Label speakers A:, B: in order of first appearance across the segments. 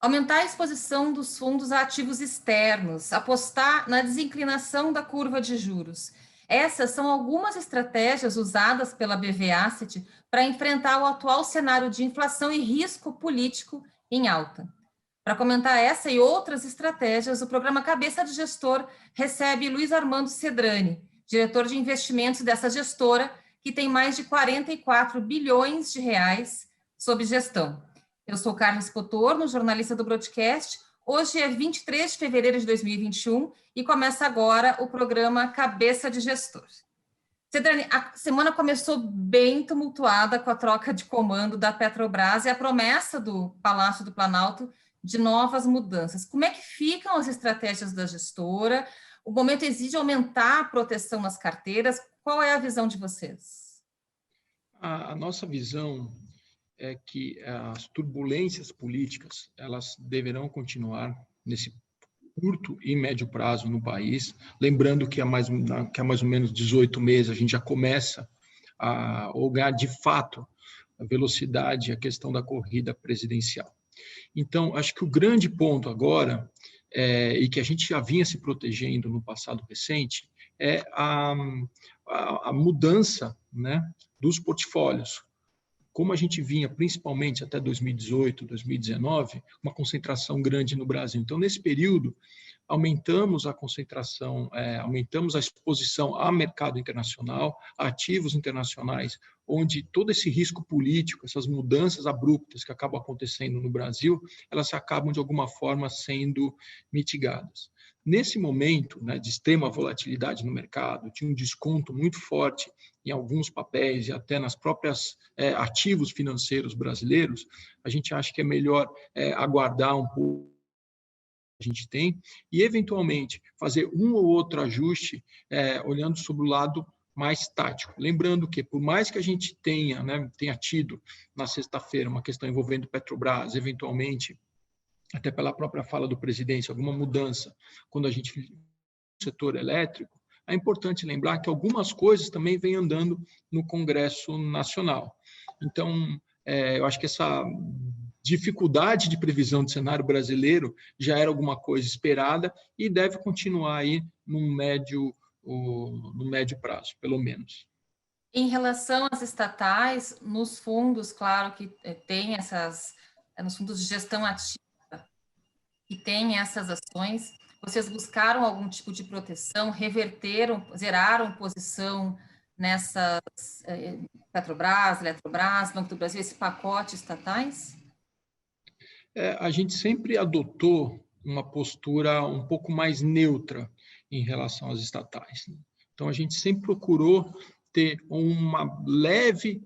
A: Aumentar a exposição dos fundos a ativos externos, apostar na desinclinação da curva de juros. Essas são algumas estratégias usadas pela BV Asset para enfrentar o atual cenário de inflação e risco político em alta. Para comentar essa e outras estratégias, o programa Cabeça de Gestor recebe Luiz Armando Cedrani, diretor de investimentos dessa gestora, que tem mais de 44 bilhões de reais sob gestão. Eu sou Carlos Cotorno, jornalista do Broadcast. Hoje é 23 de fevereiro de 2021 e começa agora o programa Cabeça de Gestor. Cedrani, a semana começou bem tumultuada com a troca de comando da Petrobras e a promessa do Palácio do Planalto de novas mudanças. Como é que ficam as estratégias da gestora? O momento exige aumentar a proteção nas carteiras. Qual é a visão de vocês?
B: A nossa visão é que as turbulências políticas elas deverão continuar nesse curto e médio prazo no país. Lembrando que há mais ou menos 18 meses a gente já começa a olhar de fato a velocidade, a questão da corrida presidencial. Então, acho que o grande ponto agora, e que a gente já vinha se protegendo no passado recente, é a mudança, né, dos portfólios. Como a gente vinha, principalmente até 2018, 2019, uma concentração grande no Brasil. Então, nesse período, aumentamos a concentração, aumentamos a exposição a mercado internacional, a ativos internacionais, onde todo esse risco político, essas mudanças abruptas que acabam acontecendo no Brasil, elas acabam, de alguma forma, sendo mitigadas. Nesse momento, né, de extrema volatilidade no mercado, de um desconto muito forte em alguns papéis e até nas próprias ativos financeiros brasileiros, a gente acha que é melhor aguardar um pouco que a gente tem e, eventualmente, fazer um ou outro ajuste olhando sobre o lado mais tático. Lembrando que, por mais que a gente tenha tido na sexta-feira uma questão envolvendo Petrobras, eventualmente, até pela própria fala do presidente, alguma mudança quando a gente no setor elétrico, é importante lembrar que algumas coisas também vêm andando no Congresso Nacional. Então, eu acho que essa dificuldade de previsão do cenário brasileiro já era alguma coisa esperada e deve continuar aí no médio prazo, pelo menos.
A: Em relação às estatais, nos fundos, claro que tem nos fundos de gestão ativa, que tem essas ações, vocês buscaram algum tipo de proteção, zeraram posição nessas Petrobras, Eletrobras, Banco do Brasil, esse pacote estatais?
B: A gente sempre adotou uma postura um pouco mais neutra em relação às estatais. Então, a gente sempre procurou ter uma leve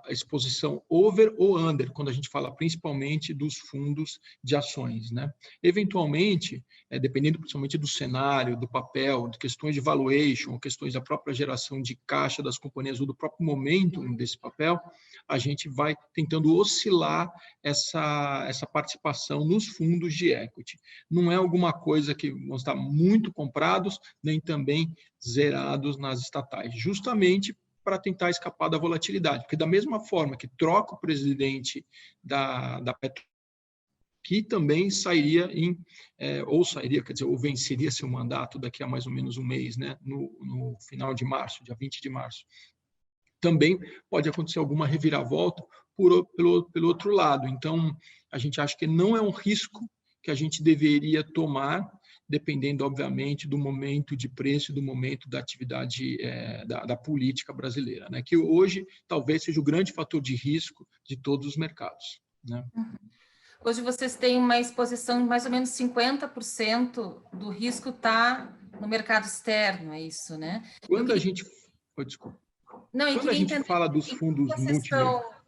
B: exposição over ou under, quando a gente fala principalmente dos fundos de ações, né? Eventualmente, dependendo principalmente do cenário, do papel, de questões de valuation, questões da própria geração de caixa das companhias ou do próprio momento desse papel, a gente vai tentando oscilar essa participação nos fundos de equity. Não é alguma coisa que vão estar muito comprados, nem também zerados nas estatais, justamente para tentar escapar da volatilidade. Porque da mesma forma que troca o presidente da Petrobras, que também sairia ou venceria seu mandato daqui a mais ou menos um mês, né, no final de março, dia 20 de março. Também pode acontecer alguma reviravolta pelo outro lado. Então, a gente acha que não é um risco que a gente deveria tomar, dependendo, obviamente, do momento de preço e do momento da atividade da política brasileira, né? Que hoje talvez seja o grande fator de risco de todos os mercados, né?
A: Hoje vocês têm uma exposição de mais ou menos 50% do risco está no mercado externo, é isso, né?
B: Quando a gente... desculpa.
A: Não,
B: quando a gente fala dos fundos multimercados...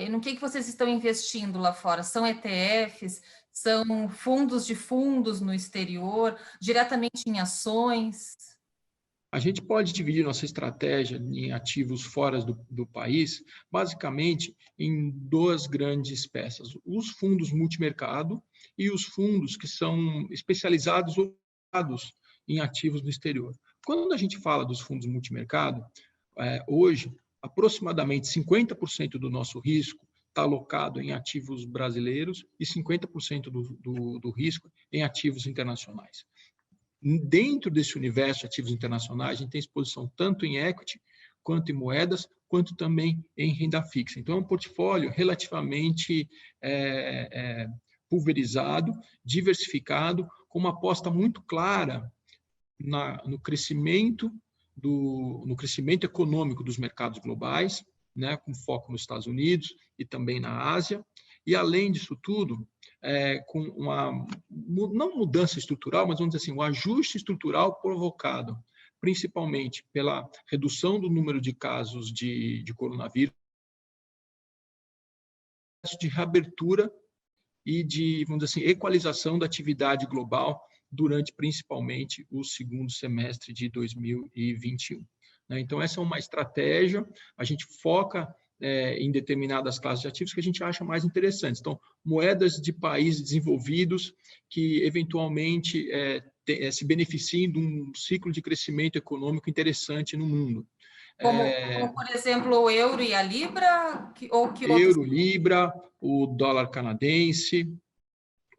A: No que vocês estão investindo lá fora? São ETFs? São fundos de fundos no exterior? Diretamente em ações?
B: A gente pode dividir nossa estratégia em ativos fora do país, basicamente, em duas grandes peças. Os fundos multimercado e os fundos que são especializados ou focados em ativos no exterior. Quando a gente fala dos fundos multimercado, hoje, aproximadamente 50% do nosso risco está alocado em ativos brasileiros e 50% do risco em ativos internacionais. Dentro desse universo de ativos internacionais, a gente tem exposição tanto em equity, quanto em moedas, quanto também em renda fixa. Então, é um portfólio relativamente pulverizado, diversificado, com uma aposta muito clara no crescimento econômico dos mercados globais, né, com foco nos Estados Unidos e também na Ásia, e além disso tudo, com uma, não mudança estrutural, mas vamos dizer assim, um ajuste estrutural provocado principalmente pela redução do número de casos de coronavírus, de reabertura e de, vamos dizer assim, equalização da atividade global durante principalmente o segundo semestre de 2021. Então, essa é uma estratégia, a gente foca em determinadas classes de ativos que a gente acha mais interessantes. Então, moedas de países desenvolvidos que, eventualmente, se beneficiem de um ciclo de crescimento econômico interessante no mundo.
A: Como, por exemplo, o euro e a libra? Ou que outros?
B: Euro, libra, o dólar canadense,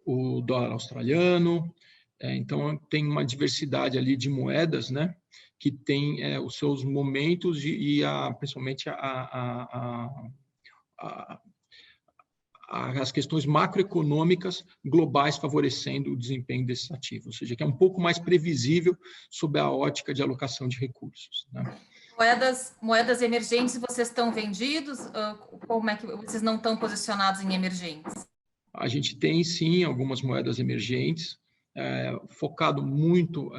B: o dólar australiano. Então, tem uma diversidade ali de moedas, né, que tem os seus momentos principalmente as questões macroeconômicas globais favorecendo o desempenho desses ativos, ou seja, que é um pouco mais previsível sob a ótica de alocação de recursos, né?
A: Moedas emergentes, vocês estão vendidos? Como é que vocês não estão posicionados em emergentes?
B: A gente tem, sim, algumas moedas emergentes, focado muito,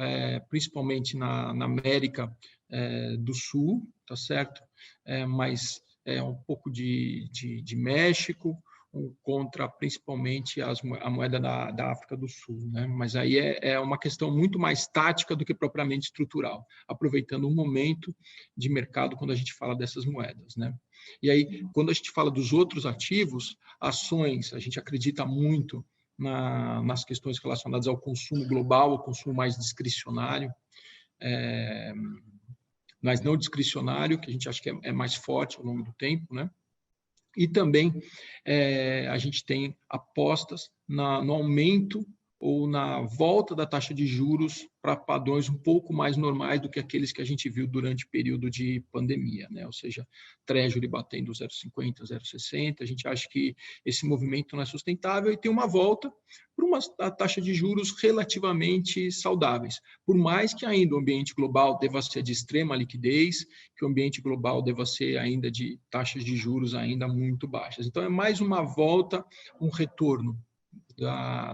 B: principalmente na América do Sul, tá certo? Mas um pouco de México, contra principalmente a moeda da África do Sul, né? Mas aí é uma questão muito mais tática do que propriamente estrutural, aproveitando um momento de mercado quando a gente fala dessas moedas, né? E aí, quando a gente fala dos outros ativos, ações, a gente acredita muito nas questões relacionadas ao consumo global, ao consumo mais discricionário, mas não discricionário, que a gente acha que é mais forte ao longo do tempo, né? E também a gente tem apostas no aumento ou na volta da taxa de juros para padrões um pouco mais normais do que aqueles que a gente viu durante o período de pandemia, né? Ou seja, Treasury batendo 0,50, 0,60, a gente acha que esse movimento não é sustentável e tem uma volta para uma taxa de juros relativamente saudáveis, por mais que ainda o ambiente global deva ser de extrema liquidez, que o ambiente global deva ser ainda de taxas de juros ainda muito baixas. Então, é mais uma volta, um retorno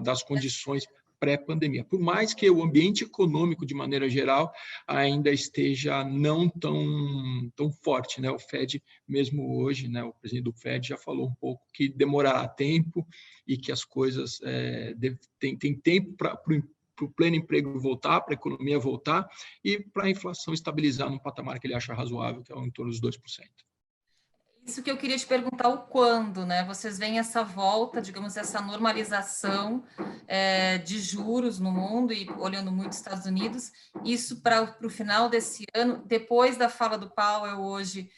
B: das condições pré-pandemia. Por mais que o ambiente econômico, de maneira geral, ainda esteja não tão forte, né? O Fed, mesmo hoje, né, o presidente do Fed já falou um pouco que demorará tempo e que as coisas tem tempo para o pleno emprego voltar, para a economia voltar e para a inflação estabilizar num patamar que ele acha razoável, que é em torno dos 2%.
A: Isso que eu queria te perguntar, o quando, né? Vocês veem essa volta, digamos, essa normalização de juros no mundo e olhando muito os Estados Unidos, isso para o final desse ano, depois da fala do Powell hoje,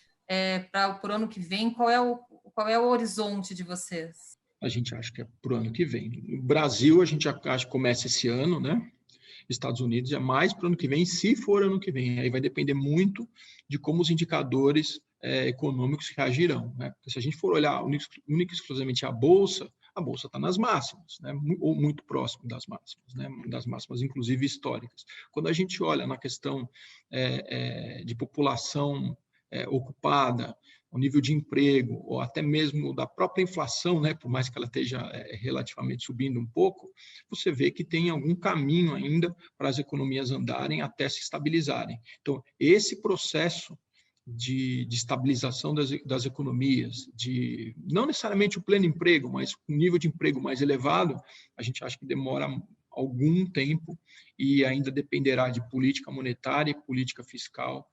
A: para o ano que vem, qual é o horizonte de vocês?
B: A gente acha que é para o ano que vem. No Brasil, a gente acha que começa esse ano, né? Estados Unidos é mais para o ano que vem, se for ano que vem. Aí vai depender muito de como os indicadores econômicos reagirão, né? Porque se a gente for olhar única e exclusivamente a Bolsa está nas máximas, né? Ou muito próximo das máximas, né? Das máximas, inclusive, históricas. Quando a gente olha na questão de população ocupada, o nível de emprego, ou até mesmo da própria inflação, né, por mais que ela esteja relativamente subindo um pouco, você vê que tem algum caminho ainda para as economias andarem até se estabilizarem. Então, esse processo de estabilização das economias, de não necessariamente o pleno emprego, mas um nível de emprego mais elevado, a gente acha que demora algum tempo e ainda dependerá de política monetária e política fiscal,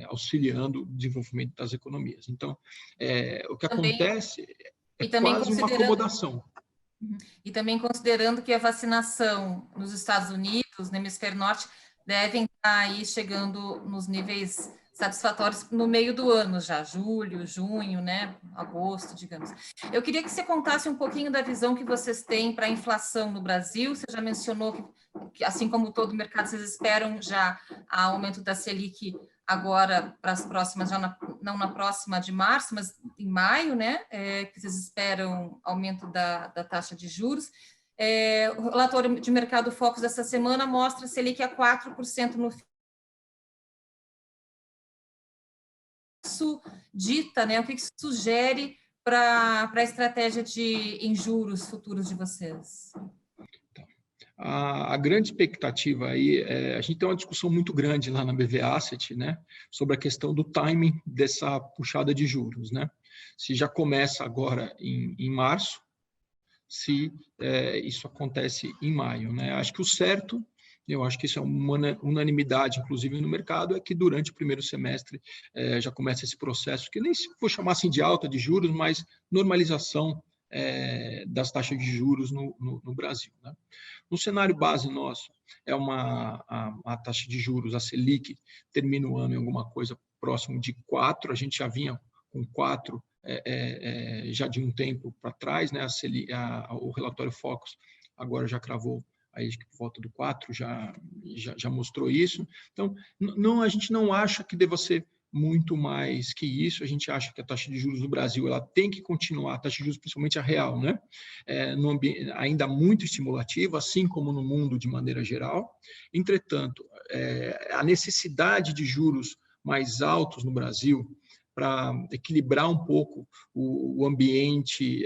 B: auxiliando o desenvolvimento das economias. Então, o que acontece é quase uma acomodação.
A: E também considerando que a vacinação nos Estados Unidos, no hemisfério norte, devem estar aí chegando nos níveis satisfatórios no meio do ano já, julho, junho, né, agosto, digamos. Eu queria que você contasse um pouquinho da visão que vocês têm para a inflação no Brasil. Você já mencionou que, assim como todo o mercado, vocês esperam já o aumento da Selic agora para as próximas, não na próxima de março, mas em maio, né, que vocês esperam aumento da taxa de juros. O relatório de mercado Focus dessa semana mostra a Selic a 4% no isso dita, né? O que isso sugere para a estratégia em juros futuros de vocês?
B: A grande expectativa aí, a gente tem uma discussão muito grande lá na BV Asset, né, sobre a questão do timing dessa puxada de juros, né? Se já começa agora em março, se isso acontece em maio, né? Acho que o certo, eu acho que isso é uma unanimidade, inclusive no mercado, é que durante o primeiro semestre já começa esse processo, que nem se for chamar assim de alta de juros, mas normalização das taxas de juros no Brasil, né? No cenário base nosso, a taxa de juros, a Selic, termina o ano em alguma coisa próximo de 4, a gente já vinha com 4 já de um tempo para trás, né? O relatório Focus agora já cravou aí que por volta do 4, já mostrou isso. Então, a gente não acha que deva ser muito mais que isso. A gente acha que a taxa de juros no Brasil ela tem que continuar, a taxa de juros principalmente a real, né? No ambiente ainda muito estimulativa, assim como no mundo de maneira geral. Entretanto, a necessidade de juros mais altos no Brasil para equilibrar um pouco o ambiente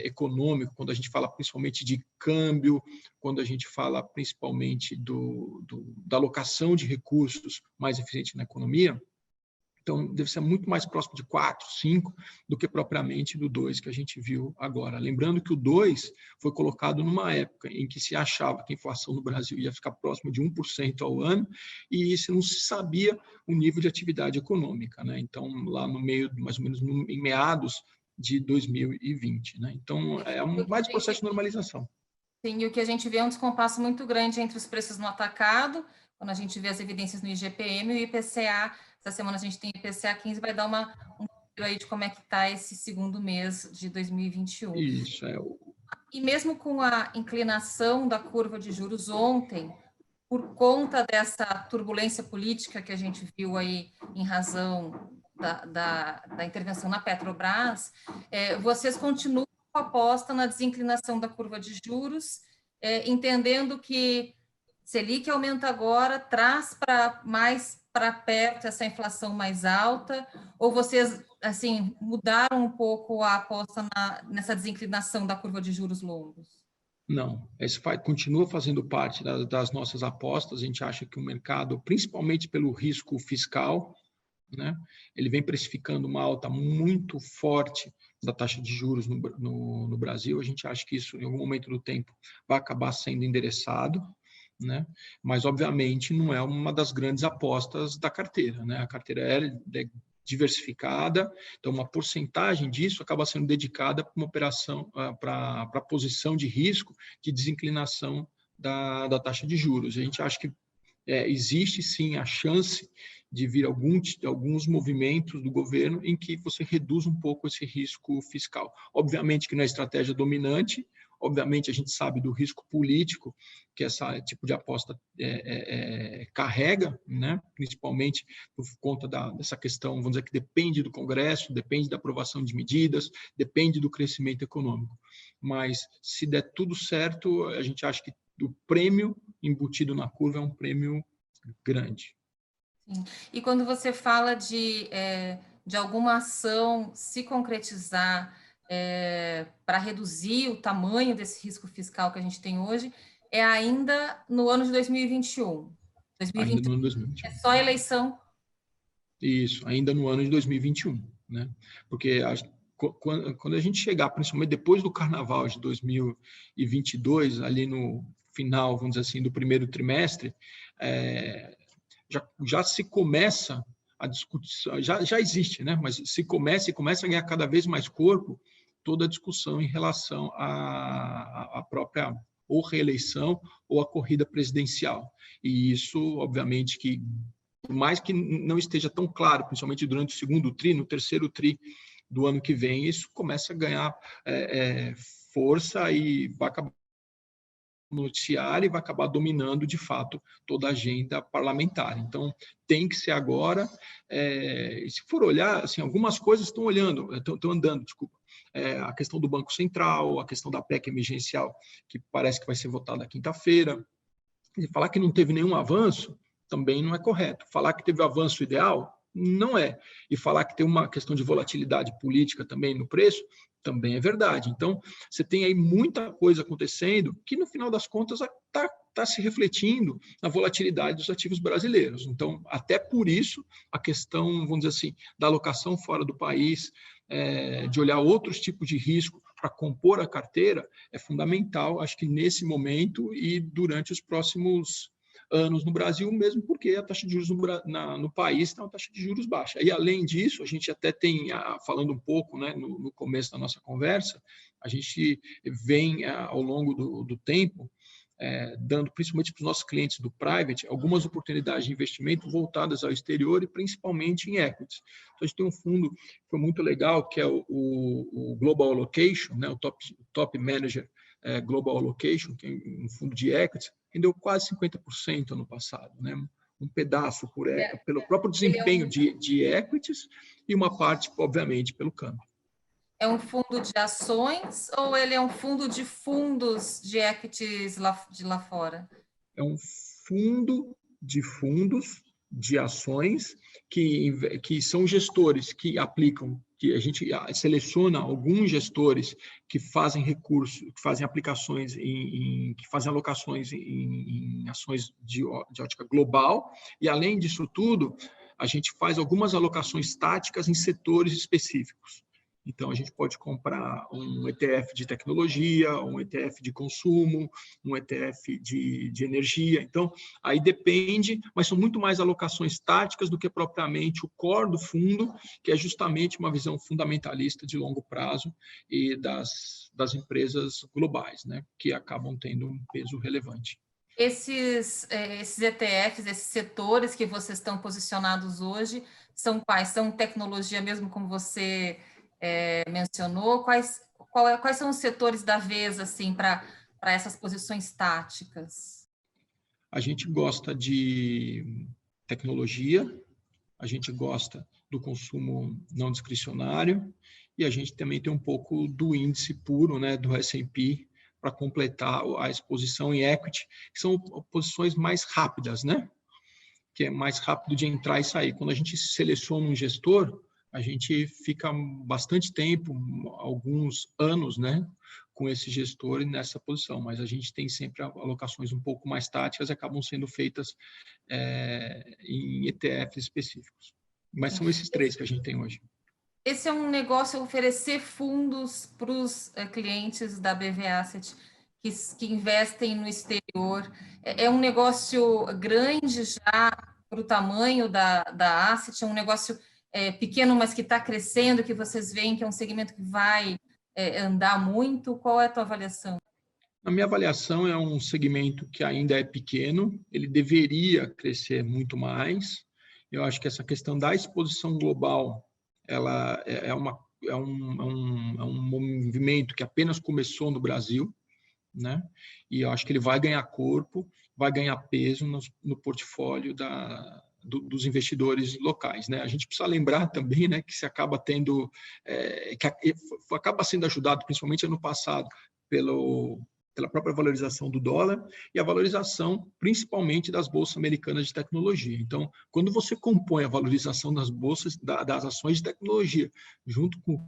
B: econômico, quando a gente fala principalmente de câmbio, quando a gente fala principalmente da alocação de recursos mais eficiente na economia. Então, deve ser muito mais próximo de 4, 5, do que propriamente do 2 que a gente viu agora. Lembrando que o 2 foi colocado numa época em que se achava que a inflação no Brasil ia ficar próximo de 1% ao ano, e se não se sabia o nível de atividade econômica, né? Então, lá no meio, mais ou menos em meados de 2020. Né? Então, é mais um processo de normalização.
A: Sim, e o que a gente vê é um descompasso muito grande entre os preços no atacado, quando a gente vê as evidências no IGPM e o IPCA. Essa semana a gente tem IPCA 15, vai dar um aí de como é que está esse segundo mês de 2021.
B: Isso,
A: E mesmo com a inclinação da curva de juros ontem, por conta dessa turbulência política que a gente viu aí em razão da intervenção na Petrobras, vocês continuam com a aposta na desinclinação da curva de juros, entendendo que Selic aumenta agora, traz mais para perto essa inflação mais alta, ou vocês assim mudaram um pouco a aposta nessa desinclinação da curva de juros longos?
B: Não, esse continua fazendo parte das nossas apostas. A gente acha que o mercado, principalmente pelo risco fiscal, né, ele vem precificando uma alta muito forte da taxa de juros no Brasil. A gente acha que isso, em algum momento do tempo, vai acabar sendo endereçado, né? Mas, obviamente, não é uma das grandes apostas da carteira, né? A carteira é diversificada, então uma porcentagem disso acaba sendo dedicada para uma operação, para a posição de risco de desinclinação da taxa de juros. A gente acha que existe sim a chance de vir alguns movimentos do governo em que você reduz um pouco esse risco fiscal. Obviamente que não é estratégia dominante, obviamente a gente sabe do risco político que esse tipo de aposta carrega, né? Principalmente por conta dessa questão, vamos dizer, que depende do Congresso, depende da aprovação de medidas, depende do crescimento econômico. Mas se der tudo certo, a gente acha que o prêmio embutido na curva é um prêmio grande.
A: Sim. E quando você fala de alguma ação se concretizar para reduzir o tamanho desse risco fiscal que a gente tem hoje, é ainda no ano de 2021.
B: Ainda no ano de 2021.
A: É só eleição?
B: Isso, ainda no ano de 2021. Né? Porque quando a gente chegar, principalmente depois do carnaval de 2022, ali no final, vamos dizer assim, do primeiro trimestre, já se começa a discussão, já existe, né? Mas se começa a ganhar cada vez mais corpo toda a discussão em relação à própria ou reeleição ou a corrida presidencial. E isso, obviamente, que por mais que não esteja tão claro, principalmente durante o segundo tri, no terceiro tri do ano que vem, isso começa a ganhar força e vai acabar no noticiário e vai acabar dominando, de fato, toda a agenda parlamentar. Então, tem que ser agora. E se for olhar, assim, algumas coisas estão andando, desculpa. A questão do Banco Central, a questão da PEC emergencial, que parece que vai ser votada quinta-feira. E falar que não teve nenhum avanço também não é correto. Falar que teve avanço ideal não é. E falar que tem uma questão de volatilidade política também no preço também é verdade. Então, você tem aí muita coisa acontecendo que, no final das contas, está se refletindo na volatilidade dos ativos brasileiros. Então, até por isso, a questão, vamos dizer assim, da alocação fora do país, de olhar outros tipos de risco para compor a carteira, é fundamental, acho que nesse momento e durante os próximos anos no Brasil, mesmo porque a taxa de juros no país está uma taxa de juros baixa. E, além disso, a gente até tem, falando um pouco, né, no começo da nossa conversa, a gente vem, ao longo do tempo, dando, principalmente para os nossos clientes do private, algumas oportunidades de investimento voltadas ao exterior e principalmente em equities. Então, a gente tem um fundo que foi muito legal, que é o Global Allocation, né, o Top Manager Global Allocation, que é um fundo de equities, rendeu quase 50% ano passado, né? Um pedaço pelo próprio desempenho de equities e uma parte, obviamente, pelo câmbio.
A: É um fundo de ações ou ele é um fundo de fundos de equities de lá fora?
B: É um fundo de fundos de ações que são gestores que aplicam, que a gente seleciona alguns gestores que fazem recursos, que fazem aplicações, que fazem alocações em ações de ótica global, e, além disso tudo, a gente faz algumas alocações táticas em setores específicos. Então, a gente pode comprar um ETF de tecnologia, um ETF de consumo, um ETF de energia. Então, aí depende, mas são muito mais alocações táticas do que propriamente o core do fundo, que é justamente uma visão fundamentalista de longo prazo e das empresas globais, né, que acabam tendo um peso relevante.
A: Esses ETFs, esses setores que vocês estão posicionados hoje, são quais? São tecnologia mesmo, como você mencionou? Quais são os setores da vez, assim, para essas posições táticas?
B: A gente gosta de tecnologia, a gente gosta do consumo não discricionário e a gente também tem um pouco do índice puro, né, do S&P, para completar a exposição em equity, que são posições mais rápidas, né? Que é mais rápido de entrar e sair. Quando a gente seleciona um gestor, a gente fica bastante tempo, alguns anos, né, com esse gestor nessa posição, mas a gente tem sempre alocações um pouco mais táticas e acabam sendo feitas em ETFs específicos. Mas são esses três que a gente tem hoje.
A: Esse é um negócio, oferecer fundos para os clientes da BV Asset que investem no exterior. É um negócio grande já para o tamanho da Asset, é um negócio pequeno, mas que está crescendo, que vocês veem que é um segmento que vai andar muito. Qual é a tua avaliação?
B: Na minha avaliação, é um segmento que ainda é pequeno, ele deveria crescer muito mais. Eu acho que essa questão da exposição global, ela é um movimento que apenas começou no Brasil, né? E eu acho que ele vai ganhar corpo, vai ganhar peso no portfólio dos investidores locais, né? A gente precisa lembrar também, né, que se acaba tendo, que acaba sendo ajudado, principalmente ano passado, pela própria valorização do dólar e a valorização, principalmente, das bolsas americanas de tecnologia. Então, quando você compõe a valorização das bolsas, das ações de tecnologia, junto com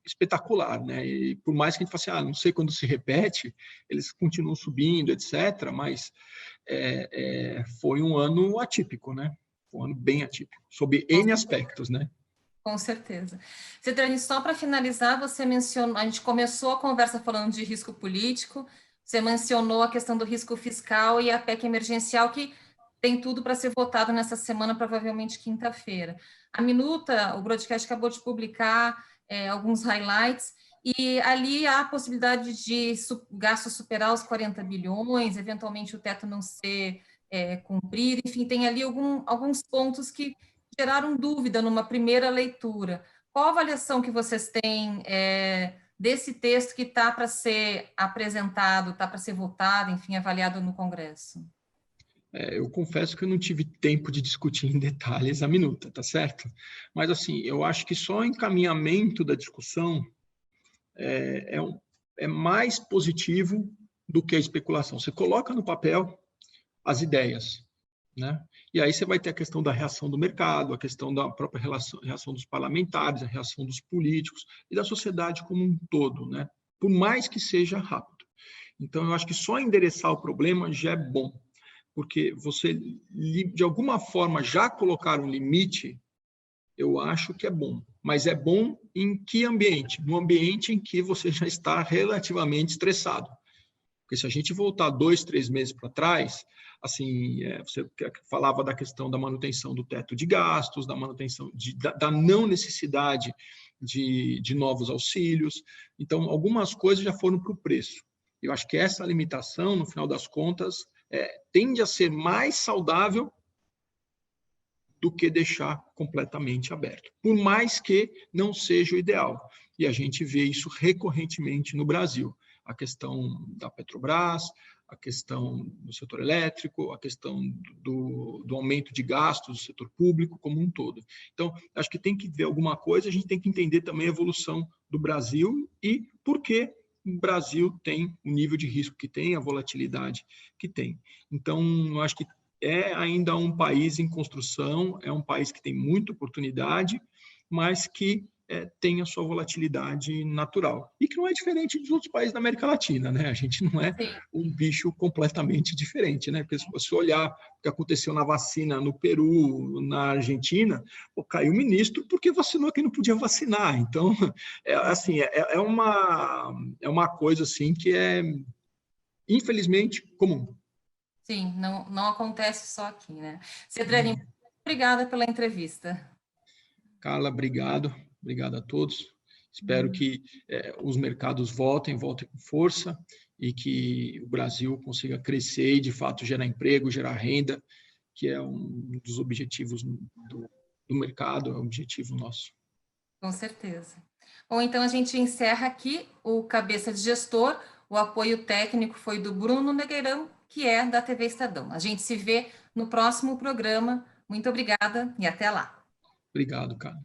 B: espetacular, né? E por mais que a gente fale assim, não sei quando se repete, eles continuam subindo, etc., mas foi um ano atípico, né? Foi um ano bem atípico, sob N aspectos, né?
A: Com certeza. Cedrani, só para finalizar, você mencionou, a gente começou a conversa falando de risco político, você mencionou a questão do risco fiscal e a PEC emergencial, que tem tudo para ser votado nessa semana, provavelmente quinta-feira. A Minuta, o broadcast acabou de publicar alguns highlights, e ali há a possibilidade de gastos superar os 40 bilhões, eventualmente o teto não ser cumprir, enfim, tem ali alguns pontos que geraram dúvida numa primeira leitura. Qual a avaliação que vocês têm desse texto que está para ser apresentado, está para ser votado, enfim, avaliado no Congresso?
B: Eu confesso que eu não tive tempo de discutir em detalhes a minuta, tá certo? Mas, assim, eu acho que só o encaminhamento da discussão é mais positivo do que a especulação. Você coloca no papel as ideias, né? E aí você vai ter a questão da reação do mercado, a questão da própria reação dos parlamentares, a reação dos políticos e da sociedade como um todo, né? Por mais que seja rápido. Então, eu acho que só endereçar o problema já é bom, porque você, de alguma forma, já colocar um limite, eu acho que é bom. Mas é bom em que ambiente? No ambiente em que você já está relativamente estressado. Porque se a gente voltar 2, 3 meses para trás, assim, você falava da questão da manutenção do teto de gastos, da manutenção da não necessidade de novos auxílios. Então, algumas coisas já foram para o preço. Eu acho que essa limitação, no final das contas, tende a ser mais saudável do que deixar completamente aberto, por mais que não seja o ideal. E a gente vê isso recorrentemente no Brasil. A questão da Petrobras, a questão do setor elétrico, a questão do aumento de gastos do setor público como um todo. Então, acho que tem que ver alguma coisa, a gente tem que entender também a evolução do Brasil e por que o Brasil tem o nível de risco que tem, a volatilidade que tem. Então, eu acho que é ainda um país em construção, é um país que tem muita oportunidade, mas que tem a sua volatilidade natural. E que não é diferente dos outros países da América Latina, né? A gente não é um bicho completamente diferente, né? Porque se você olhar o que aconteceu na vacina no Peru, na Argentina, caiu o ministro porque vacinou quem não podia vacinar. Então, é uma coisa assim que é, infelizmente, comum.
A: Sim, não acontece só aqui, né? Cedrani, muito obrigada pela entrevista.
B: Carla, obrigado. Obrigado a todos. Espero que os mercados voltem com força e que o Brasil consiga crescer e, de fato, gerar emprego, gerar renda, que é um dos objetivos do mercado, é um objetivo nosso.
A: Com certeza. Bom, então a gente encerra aqui o Cabeça de Gestor. O apoio técnico foi do Bruno Negueirão, que é da TV Estadão. A gente se vê no próximo programa. Muito obrigada e até lá.
B: Obrigado, cara.